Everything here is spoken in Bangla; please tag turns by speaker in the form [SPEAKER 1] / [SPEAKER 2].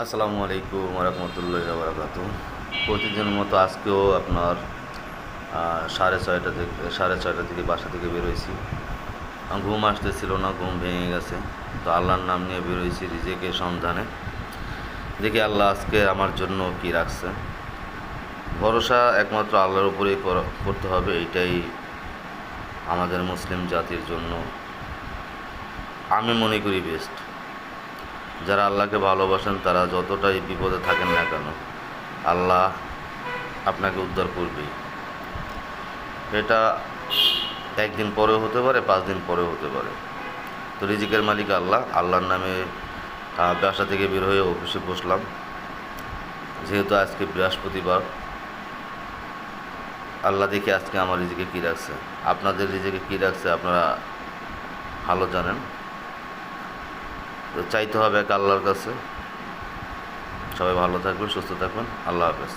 [SPEAKER 1] আসসালামু আলাইকুম রহমতুল্লাহ বারাকাতু। প্রতিদিনের মতো আজকেও আপনার 6:30 থেকে বাসা থেকে বেরোইছি। ঘুম আসতেছিল না, ঘুম ভেঙে গেছে। তো আল্লাহর নাম নিয়ে বেরোইছি রিজিকের সন্ধানে। দেখি আল্লাহ আজকে আমার জন্য কি রাখছে। ভরসা একমাত্র আল্লাহর উপরেই করতে হবে, এইটাই আমাদের মুসলিম জাতির জন্য আমি মনে করি বেস্ট। যারা আল্লাহকে ভালোবাসেন তারা যতটাই বিপদে থাকেন না কেন, আল্লাহ আপনাকে উদ্ধার করবেই। এটা একদিন পরেও হতে পারে, 5 দিন পরেও হতে পারে। তো রিজিকের মালিক আল্লাহ। আল্লাহর নামে বাসা থেকে বের হয়ে অফিসে বসলাম। যেহেতু আজকে বৃহস্পতিবার, আল্লাহ দেখি আজকে আমার রিজিকে কী রাখছে। আপনাদের রিজিকে কী রাখছে আপনারা ভালো জানেন। তো চাইতে হবে এক আল্লাহর কাছে। সবাই ভালো থাকবেন, সুস্থ থাকবেন। আল্লাহ হাফেজ।